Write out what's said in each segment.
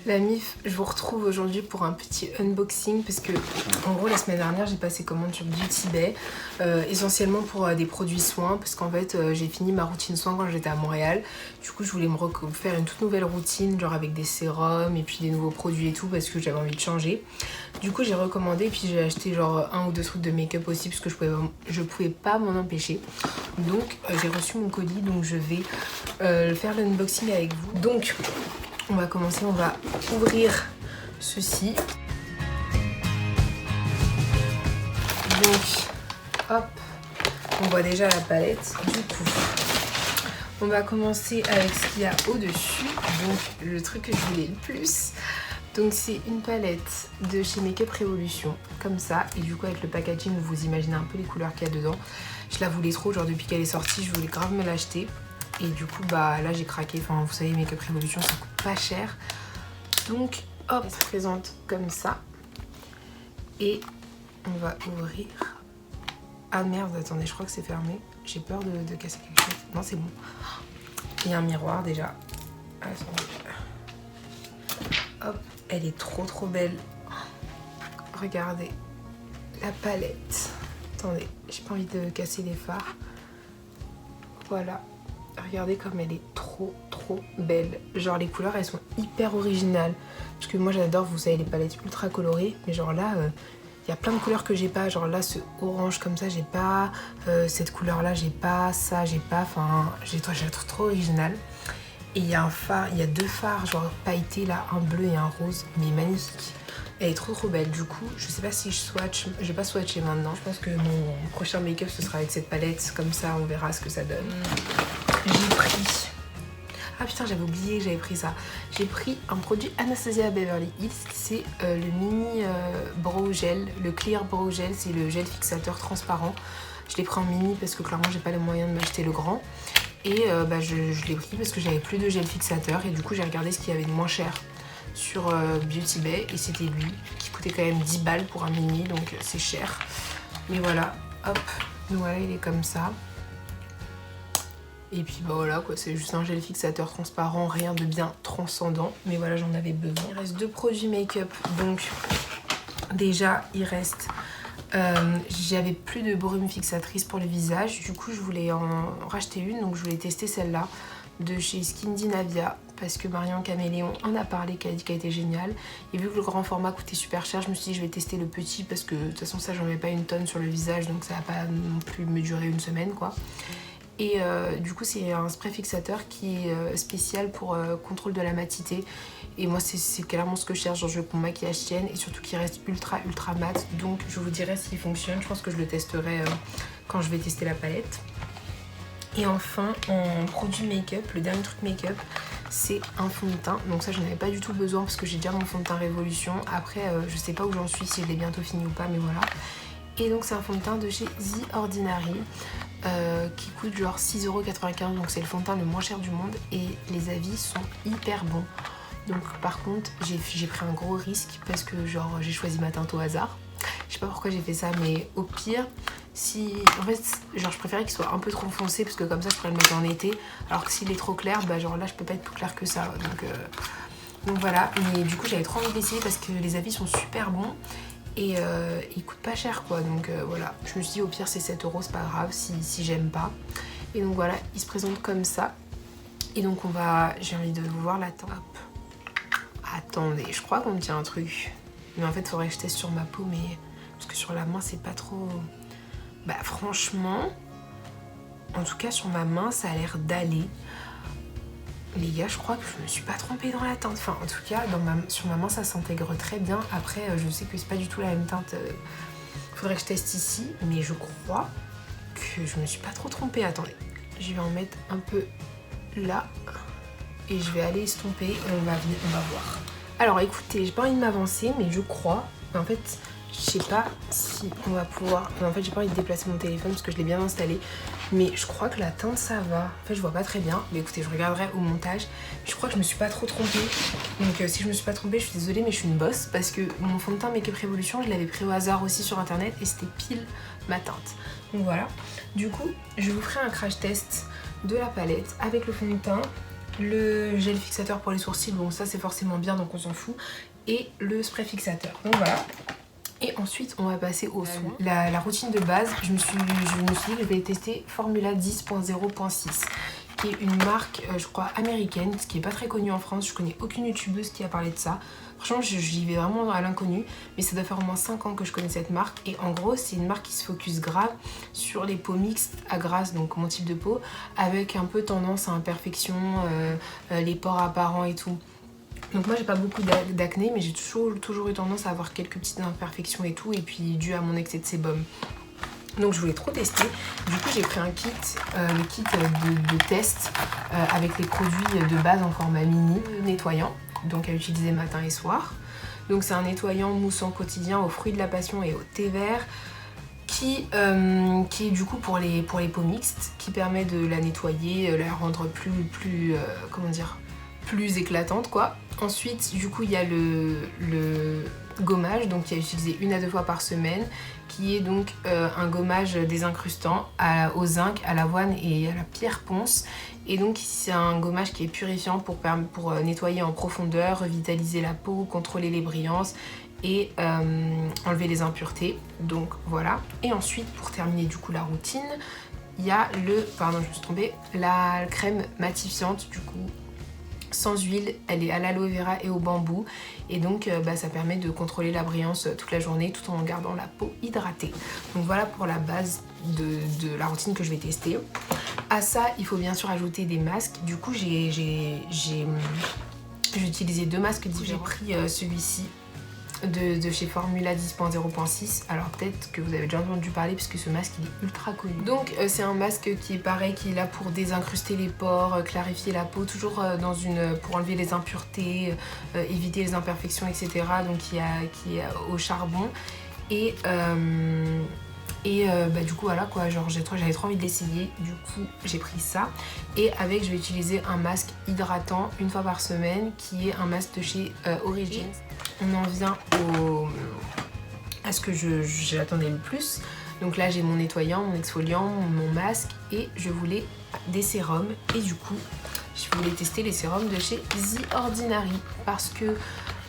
La MIF, je vous retrouve aujourd'hui pour un petit unboxing parce que en gros la semaine dernière j'ai passé commande sur Beauty Bay essentiellement pour des produits soins parce qu'en fait j'ai fini ma routine soins quand j'étais à Montréal. Du coup je voulais me faire une toute nouvelle routine genre avec des sérums et puis des nouveaux produits et tout parce que j'avais envie de changer. Du coup j'ai recommandé et puis j'ai acheté genre un ou deux trucs de make-up aussi parce que je pouvais pas m'en empêcher. Donc j'ai reçu mon colis donc je vais faire l'unboxing avec vous. Donc on va commencer, on va ouvrir ceci. Donc, hop, on voit déjà la palette. Du coup, on va commencer avec ce qu'il y a au-dessus. Donc, le truc que je voulais le plus. Donc, c'est une palette de chez Make-up Revolution, comme ça. Et du coup, avec le packaging, vous imaginez un peu les couleurs qu'il y a dedans. Je la voulais trop, genre depuis qu'elle est sortie, je voulais grave me l'acheter. Et du coup, bah là, j'ai craqué. Enfin, vous savez, Make-up Revolution, ça coûte pas cher. Donc, hop, elle se présente comme ça. Et on va ouvrir. Ah merde, attendez, je crois que c'est fermé. J'ai peur de casser quelque chose. Non, c'est bon. Il y a un miroir déjà. Attendez. Hop, elle est trop belle. Regardez la palette. Attendez, j'ai pas envie de casser les fards. Voilà. Regardez comme elle est trop belle. Genre les couleurs elles sont hyper originales. Parce que moi j'adore, vous savez, les palettes ultra colorées. Mais genre là, il y a plein de couleurs que j'ai pas. Genre là, ce orange comme ça, j'ai pas. Cette couleur là, j'ai pas. Ça, j'ai pas. Enfin, j'ai trouve trop original. Et il y a un phare, il y a deux phares genre pailletés là, un bleu et un rose. Mais magnifique. Elle est trop belle. Du coup, je sais pas si je swatch. Je vais pas swatcher maintenant. Je pense que mon prochain make-up ce sera avec cette palette. Comme ça, on verra ce que ça donne. J'ai pris... Ah putain, j'avais oublié que j'avais pris ça. J'ai pris un produit Anastasia Beverly Hills. C'est le mini brow gel, le clear brow gel. C'est le gel fixateur transparent. Je l'ai pris en mini parce que clairement, j'ai pas les moyens de m'acheter le grand. Et je l'ai pris parce que j'avais plus de gel fixateur. Et du coup, j'ai regardé ce qu'il y avait de moins cher sur Beauty Bay. Et c'était lui, qui coûtait quand même 10 balles pour un mini. Donc c'est cher. Mais voilà, hop. Donc voilà, il est comme ça. Et puis bah voilà quoi, c'est juste un gel fixateur transparent, rien de bien transcendant. Mais voilà, j'en avais besoin. Il reste deux produits make-up. Donc déjà, il reste... j'avais plus de brume fixatrice pour le visage. Du coup, je voulais en racheter une. Donc je voulais tester celle-là de chez Skindinavia. Parce que Marion Caméléon en a parlé, qu'elle a dit qu'elle était géniale. Et vu que le grand format coûtait super cher, je me suis dit je vais tester le petit. Parce que de toute façon ça, j'en mets pas une tonne sur le visage. Donc ça va pas non plus me durer une semaine quoi. Et du coup c'est un spray fixateur qui est spécial pour contrôle de la matité. Et moi c'est clairement ce que je cherche, genre je veux que mon maquillage tienne et surtout qu'il reste ultra mat. Donc je vous dirai s'il fonctionne, je pense que je le testerai quand je vais tester la palette. Et enfin en produit make-up, le dernier truc make-up c'est un fond de teint. Donc ça je n'avais pas du tout besoin parce que j'ai déjà mon fond de teint Révolution. Après je sais pas où j'en suis, si je l'ai bientôt fini ou pas, mais voilà. Et donc c'est un fond de teint de chez The Ordinary qui coûte genre 6,95 €, donc c'est le fond de teint le moins cher du monde et les avis sont hyper bons. Donc par contre j'ai pris un gros risque parce que genre j'ai choisi ma teinte au hasard. Je sais pas pourquoi j'ai fait ça, mais au pire, si en fait genre je préférais qu'il soit un peu trop foncé parce que comme ça je pourrais le mettre en été, alors que s'il est trop clair, bah genre là je peux pas être plus clair que ça. Donc voilà, mais du coup j'avais trop envie d'essayer parce que les avis sont super bons. Et il coûte pas cher quoi, donc voilà. Je me suis dit au pire c'est 7 €, c'est pas grave si j'aime pas. Et donc voilà, il se présente comme ça. Et donc j'ai envie de vous voir la teinte. Attendez, je crois qu'on me tient un truc. Mais en fait faudrait que je teste sur ma peau, mais parce que sur la main c'est pas trop... Bah franchement, en tout cas sur ma main ça a l'air d'aller. Les gars, je crois que je me suis pas trompée dans la teinte. Enfin, en tout cas, sur ma main, ça s'intègre très bien. Après, je sais que c'est pas du tout la même teinte. Faudrait que je teste ici. Mais je crois que je me suis pas trop trompée. Attendez, je vais en mettre un peu là. Et je vais aller estomper. On va voir. Alors, écoutez, j'ai pas envie de m'avancer, mais je crois... En fait, je sais pas si on va pouvoir... En fait, j'ai pas envie de déplacer mon téléphone parce que je l'ai bien installé. Mais je crois que la teinte ça va. En fait je vois pas très bien. Mais écoutez je regarderai au montage. Je crois que je me suis pas trop trompée. Donc si je me suis pas trompée je suis désolée mais je suis une bosse. Parce que mon fond de teint Make-up Revolution je l'avais pris au hasard aussi sur internet. Et c'était pile ma teinte. Donc voilà. Du coup je vous ferai un crash test de la palette avec le fond de teint. le gel fixateur pour les sourcils, bon ça c'est forcément bien donc on s'en fout, et le spray fixateur. Donc voilà. Et ensuite on va passer aux soins. La routine de base, je me suis dit que je vais tester Formula 10.0.6 qui est une marque je crois américaine, qui est pas très connue en France. Je connais aucune youtubeuse qui a parlé de ça. Franchement j'y vais vraiment à l'inconnu, mais ça doit faire au moins 5 ans que je connais cette marque. Et en gros c'est une marque qui se focus grave sur les peaux mixtes à grasse, donc mon type de peau, avec un peu tendance à imperfection, les pores apparents et tout. Donc moi j'ai pas beaucoup d'acné, mais j'ai toujours eu tendance à avoir quelques petites imperfections et tout, et puis dû à mon excès de sébum. Donc je voulais trop tester, du coup j'ai pris un kit, le kit de test avec les produits de base en format mini nettoyant, donc à utiliser matin et soir. Donc c'est un nettoyant moussant quotidien aux fruits de la passion et au thé vert, qui est du coup pour les peaux mixtes, qui permet de la nettoyer, la rendre plus éclatante quoi. Ensuite du coup il y a le gommage, donc qui est utilisé 1 à 2 fois par semaine, qui est donc un gommage désincrustant au zinc, à l'avoine et à la pierre ponce. Et donc c'est un gommage qui est purifiant pour nettoyer en profondeur, revitaliser la peau, contrôler les brillances et enlever les impuretés. Donc voilà. Et ensuite pour terminer du coup la routine, il y a la crème matifiante du coup sans huile, elle est à l'aloe vera et au bambou, et donc ça permet de contrôler la brillance toute la journée tout en gardant la peau hydratée. Donc voilà pour la base de la routine que je vais tester. À ça il faut bien sûr ajouter des masques. Du coup j'ai utilisé 2 masques différents. J'ai pris celui-ci de chez Formula 10.0.6. Alors peut-être que vous avez déjà entendu parler puisque ce masque il est ultra connu. Donc c'est un masque qui est pareil, qui est là pour désincruster les pores, clarifier la peau, toujours pour enlever les impuretés, éviter les imperfections, etc. Donc qui est au charbon. Et du coup voilà quoi, genre j'avais trop envie de l'essayer, du coup j'ai pris ça. Et avec je vais utiliser un masque hydratant 1 fois par semaine, qui est un masque de chez Origins. On en vient à ce que j'attendais le plus. Donc là j'ai mon nettoyant, mon exfoliant, mon masque, et je voulais des sérums. Et du coup je voulais tester les sérums de chez The Ordinary parce que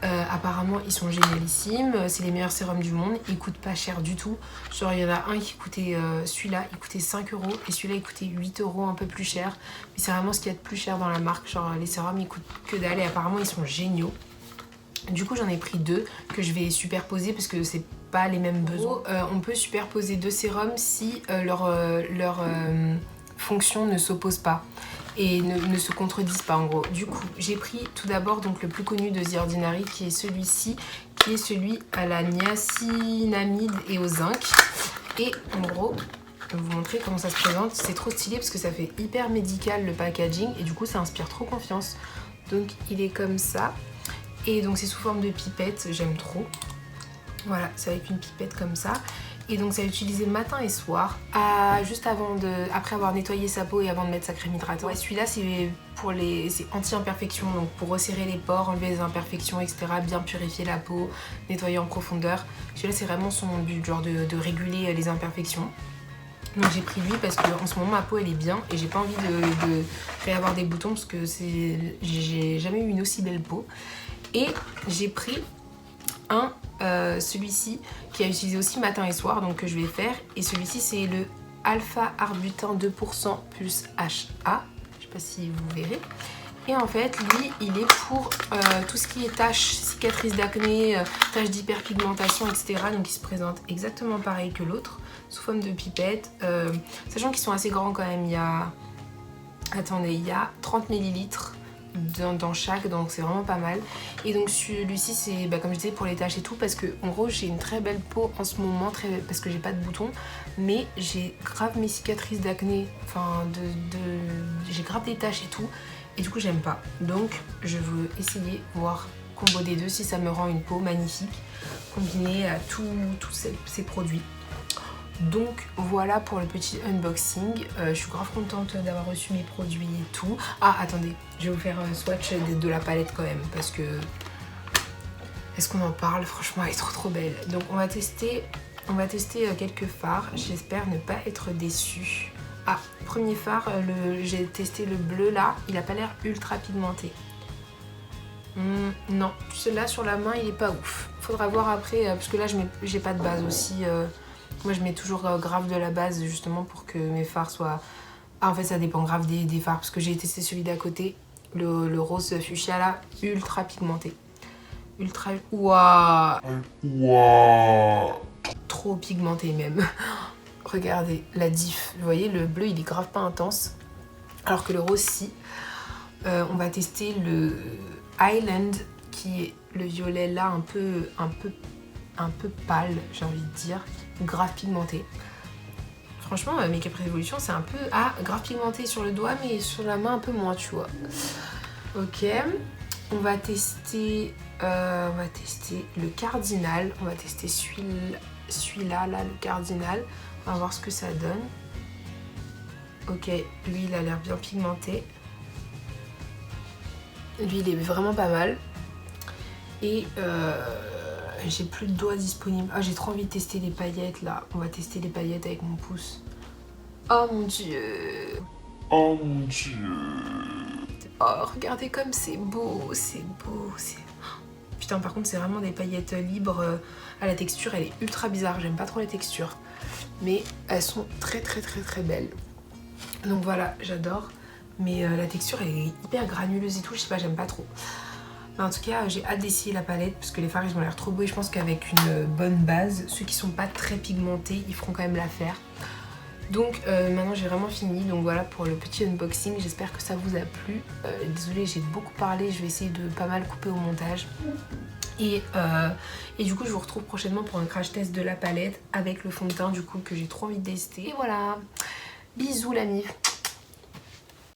apparemment ils sont génialissimes, c'est les meilleurs sérums du monde, ils coûtent pas cher du tout. Genre il y en a un qui coûtait, celui-là il coûtait 5 € et celui-là il coûtait 8 € un peu plus cher. Mais c'est vraiment ce qu'il y a de plus cher dans la marque, genre les sérums ils coûtent que dalle et apparemment ils sont géniaux. Du coup j'en ai pris 2 que je vais superposer parce que c'est pas les mêmes besoins. On peut superposer 2 sérums si leur fonction ne s'oppose pas et ne se contredisent pas en gros. Du coup j'ai pris tout d'abord donc le plus connu de The Ordinary, qui est celui-ci, qui est celui à la niacinamide et au zinc. Et en gros je vais vous montrer comment ça se présente. C'est trop stylé parce que ça fait hyper médical le packaging et du coup ça inspire trop confiance. Donc il est comme ça. Et donc c'est sous forme de pipette, j'aime trop. Voilà, c'est avec une pipette comme ça. Et donc c'est à utiliser matin et soir, juste après avoir nettoyé sa peau et avant de mettre sa crème hydratante. Ouais, celui-là c'est anti-imperfection, donc pour resserrer les pores, enlever les imperfections, etc. Bien purifier la peau, nettoyer en profondeur. Celui-là c'est vraiment son but, genre de réguler les imperfections. Donc j'ai pris lui parce qu'en ce moment ma peau elle est bien et j'ai pas envie de réavoir des boutons parce que j'ai jamais eu une aussi belle peau. Et j'ai pris celui-ci qui a utilisé aussi matin et soir, donc que je vais faire. Et celui-ci c'est le alpha arbutin 2% plus HA, je sais pas si vous verrez. Et en fait lui il est pour tout ce qui est taches, cicatrices d'acné, taches d'hyperpigmentation, etc. Donc il se présente exactement pareil que l'autre, sous forme de pipette, sachant qu'ils sont assez grands quand même. Il y a 30 ml dans chaque, donc c'est vraiment pas mal. Et donc celui-ci c'est comme je disais pour les taches et tout, parce que en gros j'ai une très belle peau en ce moment, parce que j'ai pas de boutons, mais j'ai grave mes cicatrices d'acné, enfin j'ai grave des taches et tout, et du coup j'aime pas. Donc je veux essayer, voir combo des deux, si ça me rend une peau magnifique combinée à tous ces produits. Donc voilà pour le petit unboxing. Je suis grave contente d'avoir reçu mes produits et tout. Ah attendez, je vais vous faire un swatch de la palette quand même, parce que est-ce qu'on en parle? Franchement elle est trop belle. Donc on va tester quelques fards. J'espère ne pas être déçue. Ah, premier fard, j'ai testé le bleu là, il a pas l'air ultra pigmenté. Non, celui-là sur la main il est pas ouf. Faudra voir après, parce que là j'ai pas de base aussi. Moi je mets toujours grave de la base justement pour que mes fards soient... Ah en fait ça dépend grave des fards, parce que j'ai testé celui d'à côté, le rose fuchsia là, ultra pigmenté. Ultra... Waouh, trop pigmenté même. Regardez la diff, vous voyez le bleu il est grave pas intense, alors que le rose si. On va tester le Island qui est le violet là un peu pâle, j'ai envie de dire, grave pigmenté. Franchement Make Up Revolution c'est un peu grave pigmenté sur le doigt, mais sur la main un peu moins, tu vois. Ok, on va tester le Cardinal, on va tester celui-là là, le Cardinal. On va voir ce que ça donne. Ok, lui il a l'air bien pigmenté. Lui il est vraiment pas mal. Et j'ai plus de doigts disponibles. Ah j'ai trop envie de tester les paillettes là. On va tester les paillettes avec mon pouce. Oh mon dieu. Oh mon dieu. Oh regardez comme c'est beau, c'est beau, c'est... Putain par contre c'est vraiment des paillettes libres. À la texture elle est ultra bizarre, j'aime pas trop la texture. Mais elles sont très belles. Donc voilà, j'adore. Mais la texture elle est hyper granuleuse et tout, je sais pas, j'aime pas trop. Mais en tout cas j'ai hâte d'essayer la palette parce que les fards ils ont l'air trop beaux et je pense qu'avec une bonne base, ceux qui sont pas très pigmentés ils feront quand même l'affaire. Donc maintenant j'ai vraiment fini, donc voilà pour le petit unboxing, j'espère que ça vous a plu. Désolée j'ai beaucoup parlé, je vais essayer de pas mal couper au montage. Et du coup je vous retrouve prochainement pour un crash test de la palette avec le fond de teint du coup que j'ai trop envie de tester. Et voilà, bisous la mif.